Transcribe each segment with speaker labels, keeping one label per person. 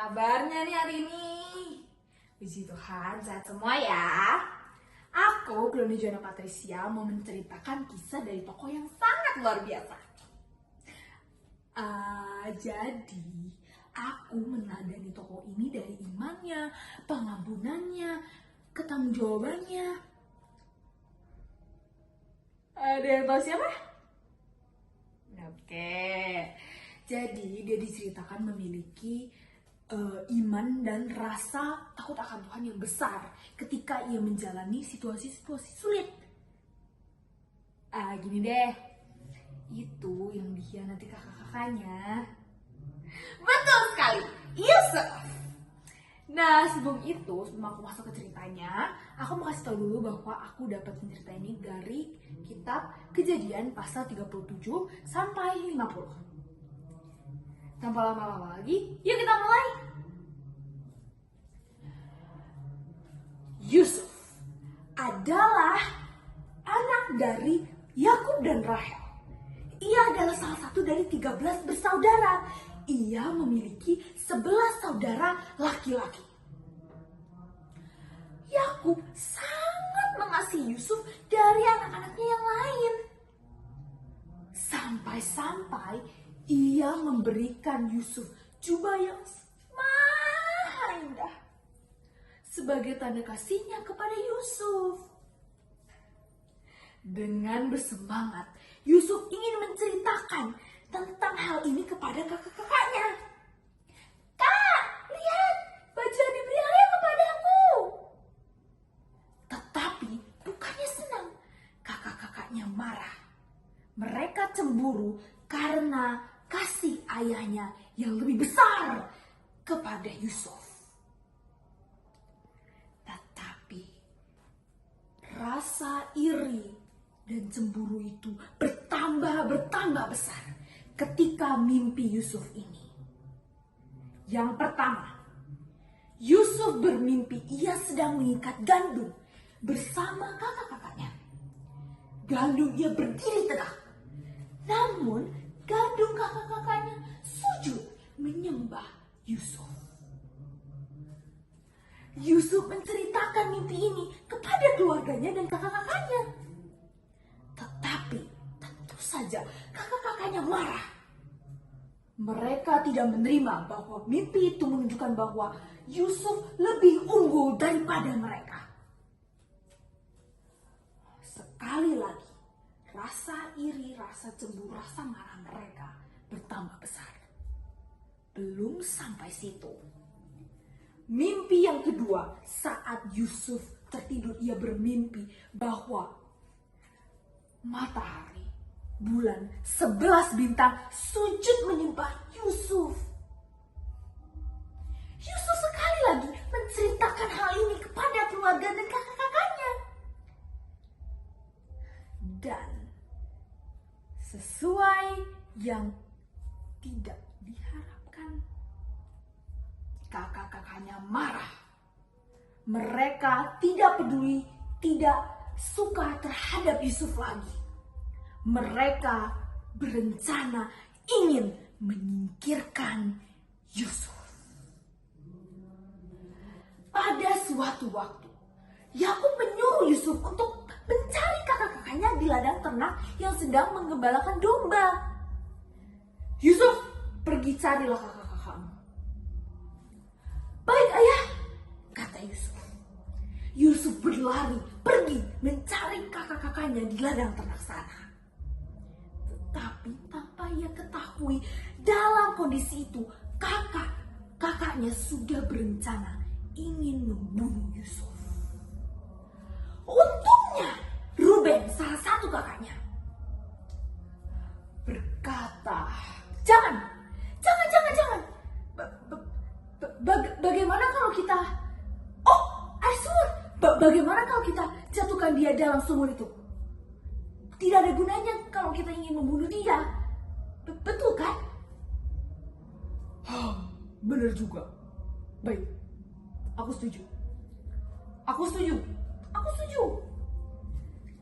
Speaker 1: kabarnya nih hari ini? Puji Tuhan, sehat semua ya. Aku, Glony Joanna Patricia, mau menceritakan kisah dari tokoh yang sangat luar biasa. Jadi, aku meneladani tokoh ini dari imannya, pengampunannya, ketanggungjawabannya. Ada yang tahu siapa? Oke. Jadi, dia diceritakan memiliki iman dan rasa takut akan Tuhan yang besar ketika ia menjalani situasi-situasi sulit. Gini deh, itu yang dikhianati kakak-kakaknya. Betul sekali, Yusuf. Nah, sebelum aku masuk ke ceritanya, aku mau kasih tahu dulu bahwa aku dapat cerita ini dari kitab Kejadian pasal 37 sampai 50. Tanpa lama-lama lagi, yuk kita mulai. Yusuf adalah anak dari Yakub dan Rahel. Ia adalah salah satu dari 13 bersaudara. Ia memiliki 11 saudara laki-laki. Yakub sangat mengasihi Yusuf dari anak-anaknya yang lain. Sampai-sampai ia memberikan Yusuf jubah yang mahal indah sebagai tanda kasihnya kepada Yusuf. Dengan bersemangat, Yusuf ingin menceritakan tentang hal ini kepada kakak-kakaknya. Kak, lihat, baju yang diberi ayah kepadaku. Tetapi bukannya senang, kakak-kakaknya marah. Mereka cemburu karena kasih ayahnya yang lebih besar kepada Yusuf. Tetapi rasa iri dan cemburu itu bertambah besar ketika mimpi Yusuf ini. Yang pertama, Yusuf bermimpi ia sedang mengikat gandum bersama kakak-kakaknya. Gandum ia berdiri tegak. Namun gandum kakak-kakaknya sujud menyembah Yusuf. Yusuf menceritakan mimpi ini kepada keluarganya dan kakak-kakaknya. Tetapi tentu saja kakak-kakaknya marah. Mereka tidak menerima bahwa mimpi itu menunjukkan bahwa Yusuf lebih unggul daripada mereka. Sekali lagi, rasa iri, rasa cemburu, rasa marah mereka bertambah besar. Belum sampai situ. Mimpi yang kedua, saat Yusuf tertidur, ia bermimpi bahwa matahari, bulan, 11 bintang sujud menyembah Yusuf. Yusuf sekali lagi menceritakan hal ini kepada keluarga dan kakak-kakaknya. Dan sesuai yang tidak diharapkan, kakak-kakaknya marah. Mereka tidak peduli, tidak suka terhadap Yusuf lagi. Mereka berencana ingin menyingkirkan Yusuf. Pada suatu waktu, Yakub menyuruh Yusuf untuk mencari kakak-kakaknya di ladang ternak yang sedang menggembalakan domba. Yusuf, pergi carilah kakak-kakakmu. Baik ayah, kata Yusuf. Yusuf berlari pergi mencari kakak-kakaknya di ladang ternak sana. Tetapi tanpa ia ketahui, dalam kondisi itu kakaknya sudah berencana ingin membunuh Yusuf. Untungnya Ruben, salah satu kakaknya, berkata, Jangan. Bagaimana kalau kita... Bagaimana kalau kita jatuhkan dia dalam sumur itu? Tidak ada gunanya kalau kita ingin membunuh dia. Betul kan? Benar juga. Baik, aku setuju.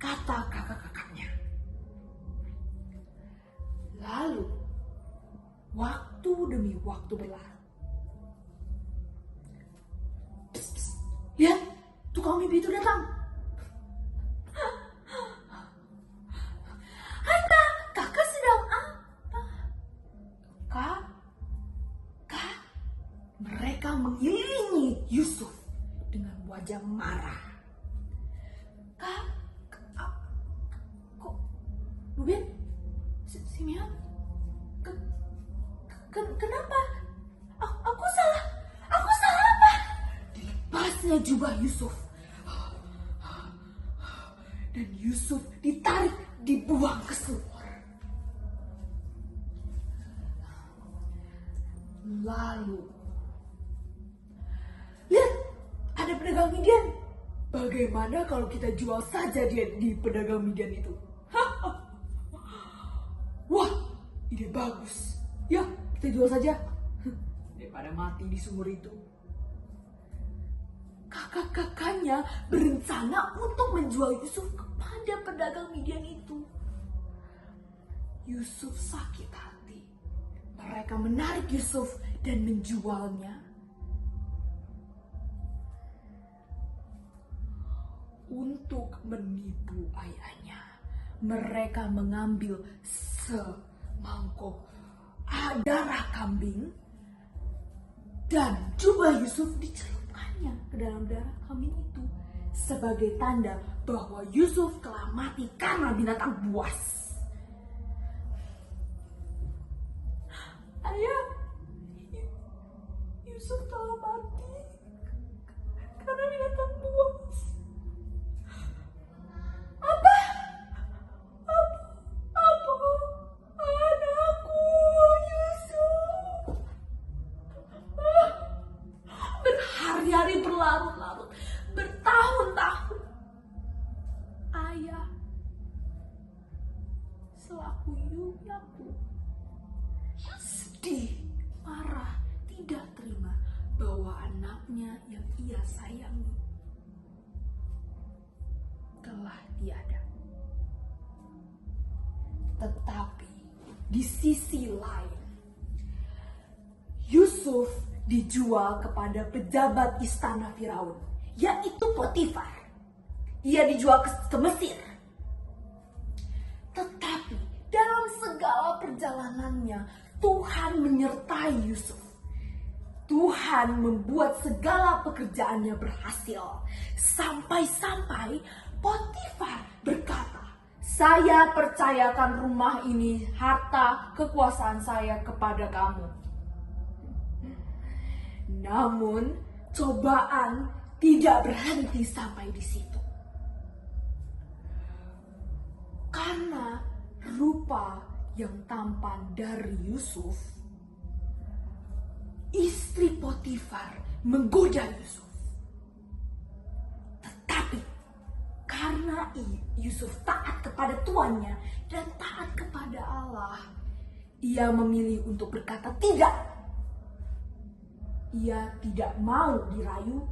Speaker 1: Kata kakak-kakaknya. Lalu, waktu demi waktu berlalu. kalau mimpi itu datang. Hai kak, kakak sedang apa? Kak, mereka mengelilingi Yusuf dengan wajah marah. Kak, kok, Ruben, Simeon, kenapa? Aku salah apa? Dilepasnya jubah Yusuf, dan Yusuf ditarik, dibuang ke sumur. Lalu, lihat, ada pedagang Midian. Bagaimana kalau kita jual saja dia di pedagang Midian itu? Wah, ide bagus. Ya, kita jual saja. Daripada mati di sumur itu. Kakak-kakaknya berencana untuk menjual Yusuf kepada pedagang Midian itu. Yusuf sakit hati. Mereka menarik Yusuf dan menjualnya. Untuk menipu ayahnya, mereka mengambil semangkok darah kambing dan jubah Yusuf dicelupkannya ke dalam darah kambing itu sebagai tanda bahwa Yusuf telah mati karena binatang buas. Ayah, Yusuf telah mati karena binatang buas. Anakku Yusuf. Berhari-hari berlarut-larut, bertahun-tahun, ayah selaku Yakub sedih, marah, tidak terima bahwa anaknya yang ia sayangi telah tiada. Tetapi di sisi lain, Yusuf dijual kepada pejabat istana Firaun, yaitu Potifar. Ia dijual ke Mesir. Tetapi dalam segala perjalanannya, Tuhan menyertai Yusuf. Tuhan membuat segala pekerjaannya berhasil. Sampai-sampai Potifar berkata, "Saya percayakan rumah ini, harta kekuasaan saya kepada kamu." Namun cobaan tidak berhenti sampai di situ. Karena rupa yang tampan dari Yusuf, istri Potifar menggoda Yusuf. Tetapi karena Yusuf taat kepada tuannya dan taat kepada Allah, ia memilih untuk berkata tidak. Ia tidak mau dirayu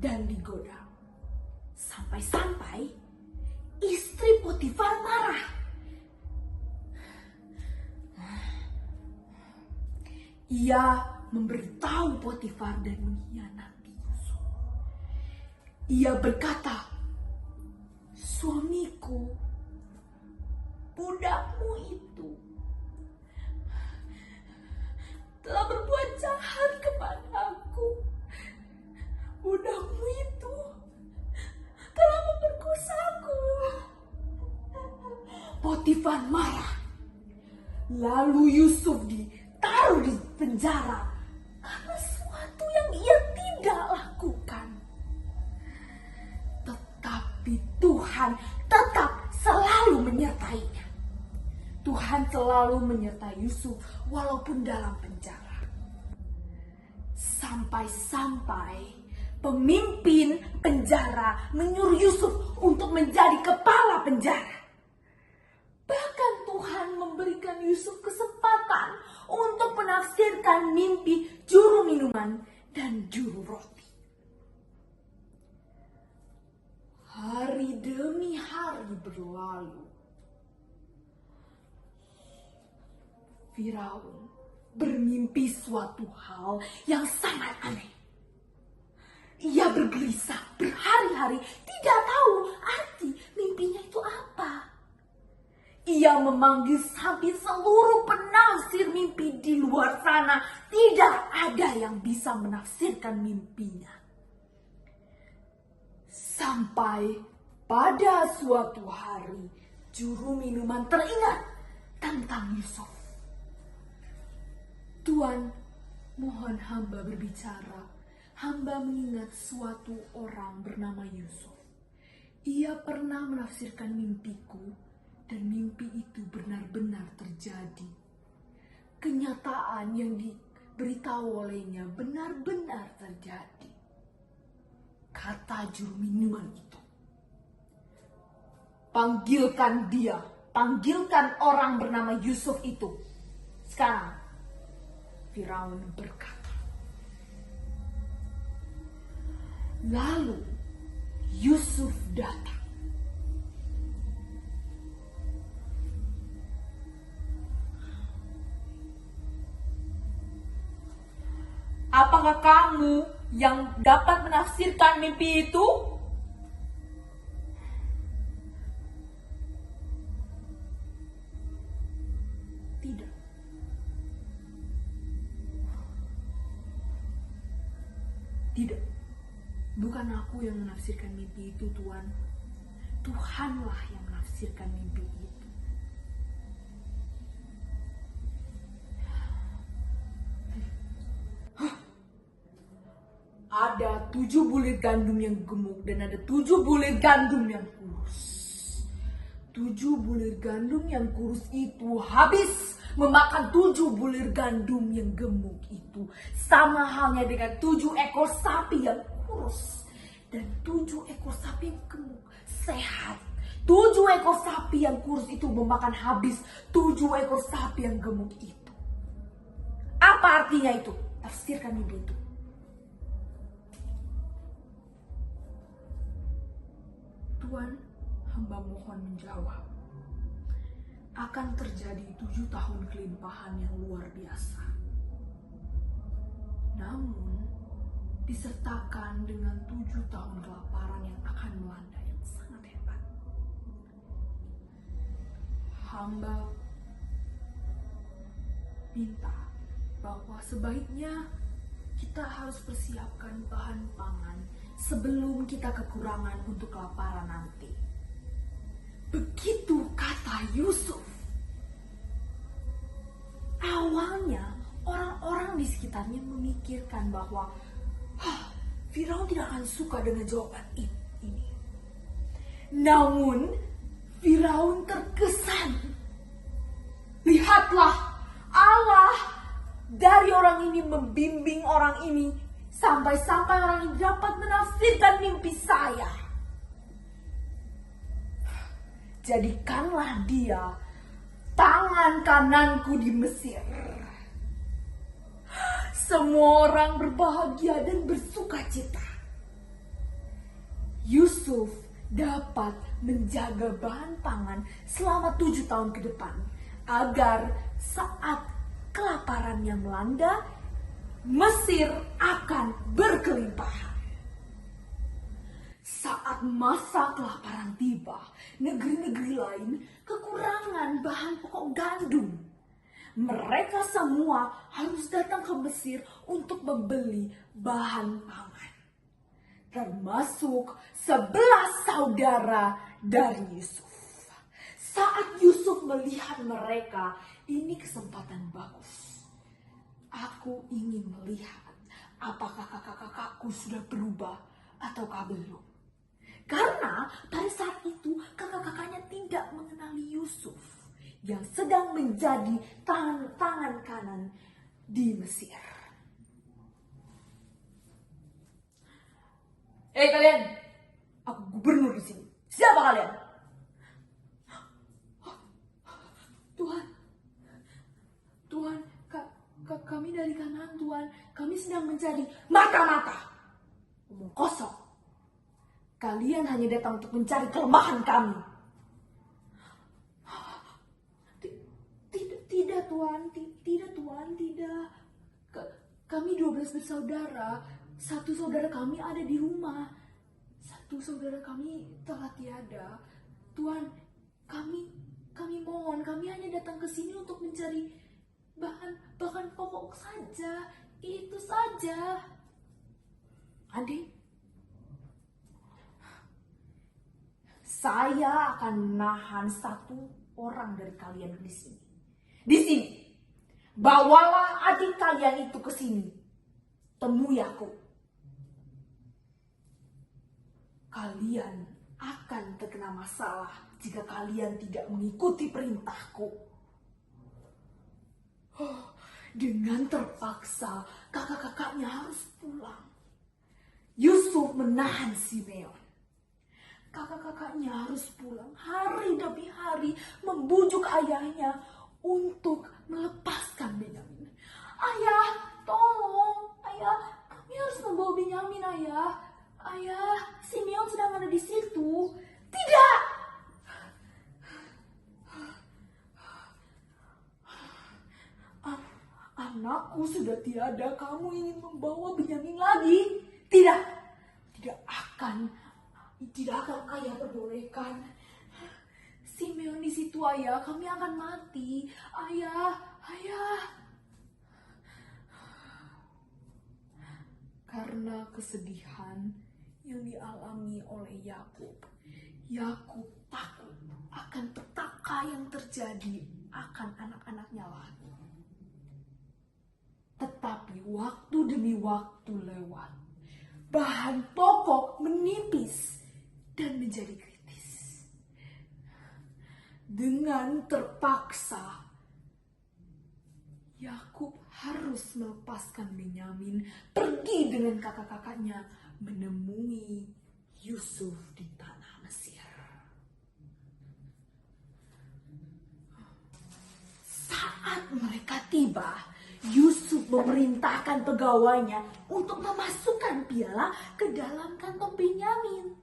Speaker 1: dan digoda. Sampai-sampai istri Potifar marah. Ia memberitahu Potifar dan mengkhianati Yusuf. Ia berkata, "Suamiku, budakmu itu telah berbuat jahat kepadaku. Budakmu itu telah memperkosaku." Potifar marah. Lalu Yusuf ditaruh di penjara karena sesuatu yang ia tidak lakukan. Tetapi Tuhan tetap selalu menyertainya. Tuhan selalu menyertai Yusuf walaupun dalam penjara. Sampai-sampai pemimpin penjara menyuruh Yusuf untuk menjadi kepala penjara. Bahkan Tuhan memberikan Yusuf kesempatan untuk menafsirkan mimpi juru minuman dan juru roti. Hari demi hari berlalu. Firaun bermimpi suatu hal yang sangat aneh. Ia bergelisah berhari-hari, tidak tahu arti mimpinya itu apa. Ia memanggil hampir seluruh penafsir mimpi di luar sana. Tidak ada yang bisa menafsirkan mimpinya. Sampai pada suatu hari, juru minuman teringat tentang Yusuf. Tuan, mohon hamba berbicara. Hamba mengingat suatu orang bernama Yusuf. Ia pernah menafsirkan mimpiku, dan mimpi itu benar-benar terjadi. Kenyataan yang diberitahu olehnya benar-benar terjadi. Kata juru minuman itu. Panggilkan dia, panggilkan orang bernama Yusuf itu. Sekarang, Firaun berkata. Lalu Yusuf datang. Apakah kamu yang dapat menafsirkan mimpi itu? Tidak. Tidak. Bukan aku yang menafsirkan mimpi itu, Tuan. Tuhanlah yang menafsirkan mimpi itu. Ada 7 bulir gandum yang gemuk dan ada 7 bulir gandum yang kurus. 7 bulir gandum yang kurus itu habis memakan 7 bulir gandum yang gemuk itu. Sama halnya dengan 7 ekor sapi yang kurus dan 7 ekor sapi yang gemuk sehat. 7 ekor sapi yang kurus itu memakan habis 7 ekor sapi yang gemuk itu. Apa artinya itu? Tafsirkan mimpi itu. Tuan, hamba mohon menjawab. Akan terjadi 7 tahun kelimpahan yang luar biasa. Namun, disertakan dengan 7 tahun kelaparan yang akan melanda yang sangat hebat. Hamba minta bahwa sebaiknya kita harus persiapkan bahan pangan sebelum kita kekurangan untuk kelaparan nanti. Begitu kata Yusuf. Awalnya orang-orang di sekitarnya memikirkan bahwa Firaun tidak akan suka dengan jawaban ini. Namun Firaun terkesan. Lihatlah, Allah dari orang ini membimbing orang ini sampai-sampai orang ini dapat menafsirkan mimpi saya. Jadikanlah dia tangan kananku di Mesir. Semua orang berbahagia dan bersukacita. Yusuf dapat menjaga bahan pangan selama 7 tahun ke depan, agar saat kelaparan yang melanda, Mesir akan berkelimpahan. Saat masa kelaparan tiba, negeri-negeri lain kekurangan bahan pokok gandum. Mereka semua harus datang ke Mesir untuk membeli bahan pangan. Termasuk 11 saudara dari Yusuf. Saat Yusuf melihat mereka, ini kesempatan bagus. Aku ingin melihat apakah kakak-kakakku sudah berubah ataukah belum. Karena pada saat itu kakak-kakaknya tidak mengenali Yusuf yang sedang menjadi tangan kanan di Mesir. Kalian, aku gubernur di sini. Siapa kalian? Tuhan, kami dari kanan, Tuhan. Kami sedang mencari mata-mata. Omong kosong. Kalian hanya datang untuk mencari kelemahan kami. Tidak Tuhan, tidak. Kami 12 bersaudara. Satu saudara kami ada di rumah. Satu saudara kami telah tiada. Tuhan, kami mohon, kami hanya datang ke sini untuk mencari bahan pokok saja. Itu saja. Adik, saya akan menahan satu orang dari kalian di sini. Di sini. Bawalah adik kalian itu ke sini. Temui aku. Kalian akan terkena masalah jika kalian tidak mengikuti perintahku. Dengan terpaksa kakak-kakaknya harus pulang. Yusuf menahan Simeon. Kakak-kakaknya harus pulang hari demi hari membujuk ayahnya untuk melepaskan Benyamin. Ayah, tolong. Ayah, kami harus membawa Benyamin, ayah. Ayah, Simeon sedang ada di situ. Tidak. Anakku sudah tiada, kamu ingin membawa Benyamin lagi? Tidak. Tidak akan ayah perbolehkan. Simeon di situ, ayah. Kami akan mati. Ayah. Karena kesedihan yang dialami oleh Yakub takut akan petaka yang terjadi akan anak-anaknya lagi. Tetapi waktu demi waktu lewat, bahan pokok menipis dan menjadi kritis. Dengan terpaksa, Yakub harus melepaskan Benyamin pergi dengan kakak-kakaknya menemui Yusuf di tanah Mesir. Saat mereka tiba, Yusuf memerintahkan pegawainya untuk memasukkan piala ke dalam kantong Benyamin.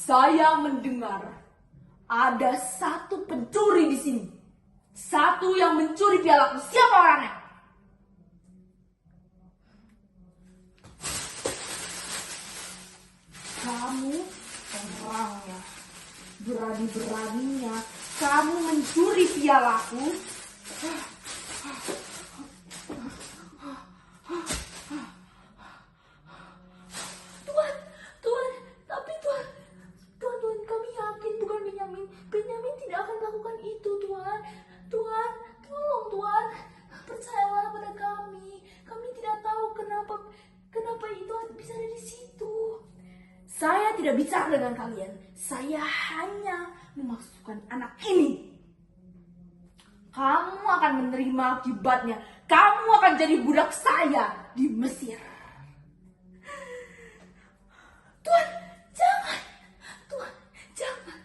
Speaker 1: Saya mendengar ada satu pencuri di sini. Satu yang mencuri pialaku. Siapa orangnya? Kamu orangnya. Berani-beraninya kamu mencuri pialaku. Benyamin tidak akan melakukan itu, Tuhan. Tuhan, tolong Tuhan. Percayalah pada kami. Kami tidak tahu kenapa itu bisa ada di situ. Saya tidak bicara dengan kalian. Saya hanya memasukkan anak ini. Kamu akan menerima akibatnya. Kamu akan jadi budak saya di Mesir. Tuhan, jangan. Tuhan, jangan.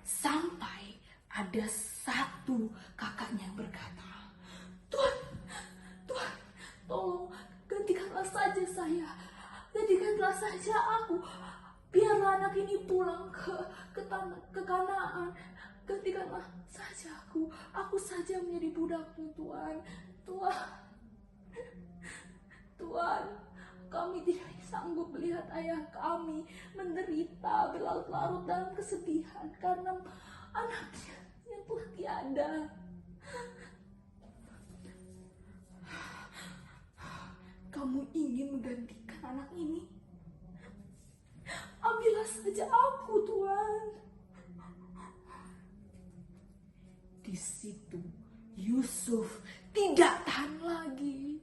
Speaker 1: Sampai ada satu kakaknya yang berkata, Tuhan, tolong gantikanlah saja saya. Gantikanlah saja aku. Biarlah anak ini pulang ke Kanaan. Gantikanlah saja aku. Aku saja menjadi budakmu, Tuhan. Tuhan, kami tidak sanggup melihat ayah kami menderita berlarut-larut dalam kesedihan karena anaknya yang telah tiada. Kamu ingin menggantikan anak ini? Ambillah saja aku, Tuhan. Di situ Yusuf tidak tahan lagi.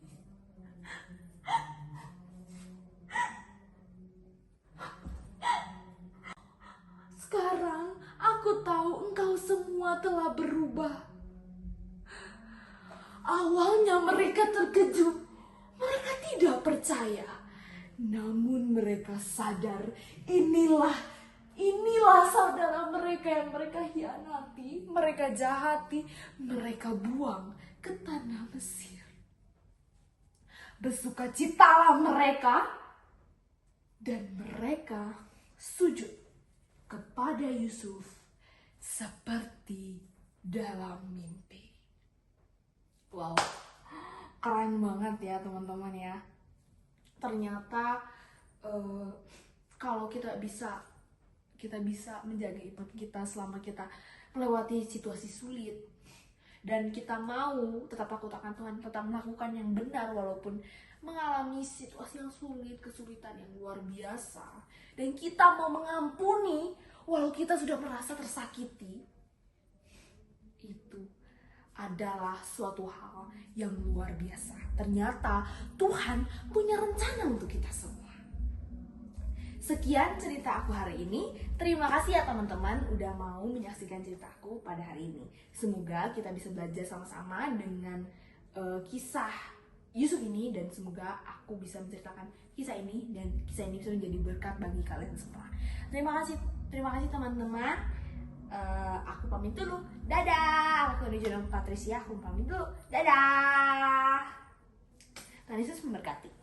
Speaker 1: Sekarang aku tahu engkau semua telah berubah. Awalnya mereka terkejut, mereka tidak percaya. Namun mereka sadar inilah saudara mereka yang mereka hianati, mereka jahati, mereka buang ke tanah Mesir. Bersukacitalah mereka Dan mereka sujud kepada Yusuf seperti dalam mimpi. Wow, keren banget ya teman-teman ya. Ternyata kalau kita bisa menjaga iman kita selama kita melewati situasi sulit, dan kita mau tetap takut akan Tuhan, tetap melakukan yang benar walaupun mengalami situasi yang sulit, kesulitan yang luar biasa, dan kita mau mengampuni walau kita sudah merasa tersakiti, itu adalah suatu hal yang luar biasa. Ternyata Tuhan punya rencana untuk kita semua. Sekian cerita aku hari ini. Terima kasih ya teman-teman udah mau menyaksikan ceritaku pada hari ini. Semoga kita bisa belajar sama-sama dengan kisah Yusuf ini, dan semoga aku bisa menceritakan kisah ini dan kisah ini bisa menjadi berkat bagi kalian semua. Terima kasih teman-teman. Aku pamit dulu. Dadah. Aku Patricia. Aku pamit dulu. Dadah. Tuhan Yesus memberkati.